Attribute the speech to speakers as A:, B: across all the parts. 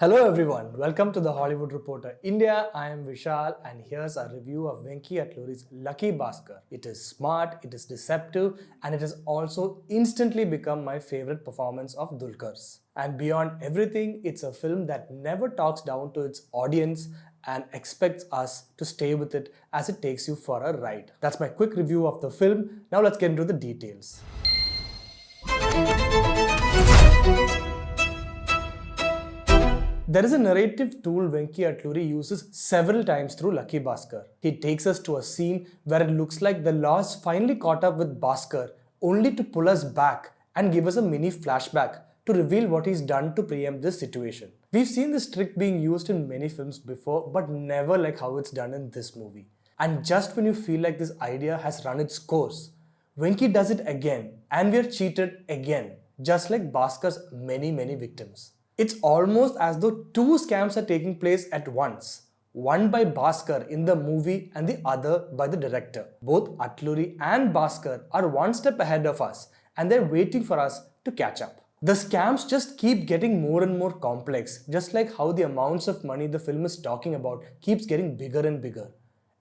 A: Hello everyone, welcome to the Hollywood Reporter India. I am Vishal and here's a review of Venki Atluri's Lucky Baskhar. It is smart, it is deceptive and it has also instantly become my favorite performance of Dulquer's. And beyond everything, it's a film that never talks down to its audience and expects us to stay with it as it takes you for a ride. That's my quick review of the film. Now let's get into the details. There is a narrative tool Venki Atluri uses several times through Lucky Baskhar. He takes us to a scene where it looks like the laws finally caught up with Baskhar, only to pull us back and give us a mini flashback to reveal what he's done to preempt this situation. We've seen this trick being used in many films before, but never like how it's done in this movie. And just when you feel like this idea has run its course, Venki does it again and we're cheated again, just like Bhaskhar's many victims. It's almost as though two scams are taking place at once. One by Baskhar in the movie and the other by the director. Both Atluri and Baskhar are one step ahead of us and they're waiting for us to catch up. The scams just keep getting more and more complex, just like how the amounts of money the film is talking about keeps getting bigger and bigger.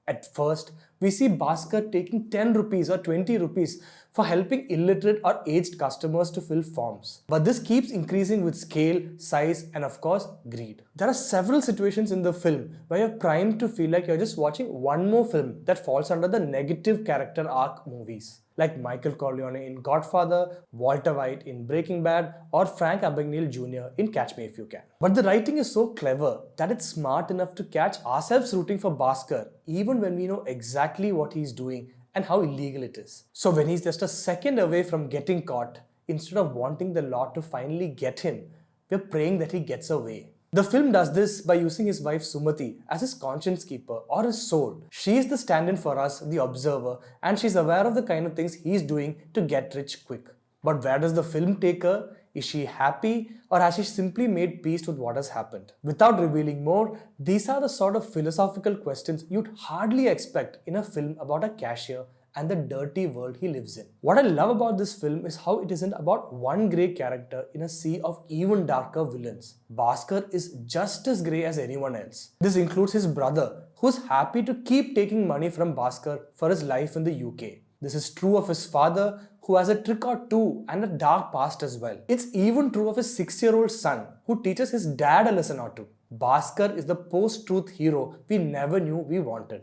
A: At first, we see Baskhar taking 10 rupees or 20 rupees for helping illiterate or aged customers to fill forms. But this keeps increasing with scale, size, and of course, greed. There are several situations in the film where you're primed to feel like you're just watching one more film that falls under the negative character arc movies, like Michael Corleone in Godfather, Walter White in Breaking Bad, or Frank Abagnale Jr. in Catch Me If You Can. But the writing is so clever that it's smart enough to catch ourselves rooting for Baskhar even when we know exactly what he's doing and how illegal it is. So when he's just a second away from getting caught, instead of wanting the law to finally get him, we're praying that he gets away. The film does this by using his wife Sumathi as his conscience keeper or his soul. She is the stand-in for us, the observer, and she's aware of the kind of things he's doing to get rich quick. But where does the film take her? Is she happy or has she simply made peace with what has happened? Without revealing more, these are the sort of philosophical questions you'd hardly expect in a film about a cashier and the dirty world he lives in. What I love about this film is how it isn't about one grey character in a sea of even darker villains. Baskhar is just as grey as anyone else. This includes his brother, who's happy to keep taking money from Baskhar for his life in the UK. This is true of his father, who has a trick or two and a dark past as well. It's even true of his 6-year-old son, who teaches his dad a lesson or two. Baskhar is the post-truth hero we never knew we wanted.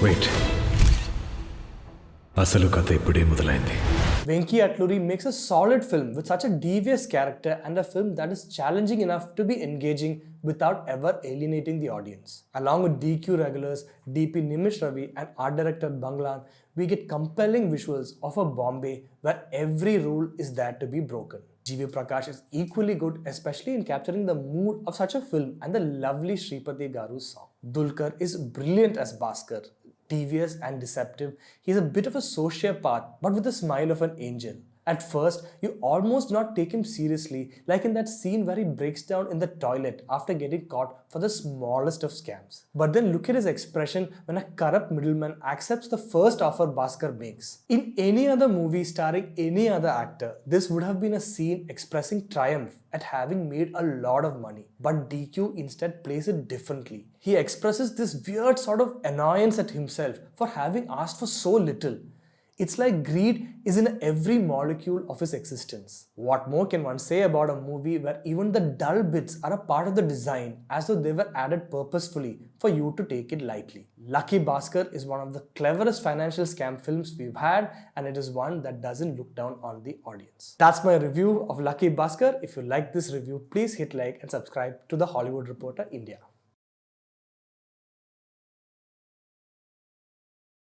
B: Wait. అసలు కథ ఇప్పుడే మొదలైంది.
A: Venki Atluri makes a solid film with such a devious character and a film that is challenging enough to be engaging without ever alienating the audience. Along with DQ regulars, DP Nimish Ravi and art director Banglan, we get compelling visuals of a Bombay where every rule is there to be broken. G.V. Prakash is equally good, especially in capturing the mood of such a film and the lovely Shripati Garu's song. Dulquer is brilliant as Baskhar. Devious and deceptive, he's a bit of a sociopath but with the smile of an angel. At first, you almost not take him seriously, like in that scene where he breaks down in the toilet after getting caught for the smallest of scams. But then look at his expression when a corrupt middleman accepts the first offer Baskhar makes. In any other movie starring any other actor, this would have been a scene expressing triumph at having made a lot of money. But DQ instead plays it differently. He expresses this weird sort of annoyance at himself for having asked for so little. It's like greed is in every molecule of his existence. What more can one say about a movie where even the dull bits are a part of the design as though they were added purposefully for you to take it lightly? Lucky Baskhar is one of the cleverest financial scam films we've had, and it is one that doesn't look down on the audience. That's my review of Lucky Baskhar. If you like this review, please hit like and subscribe to the Hollywood Reporter India.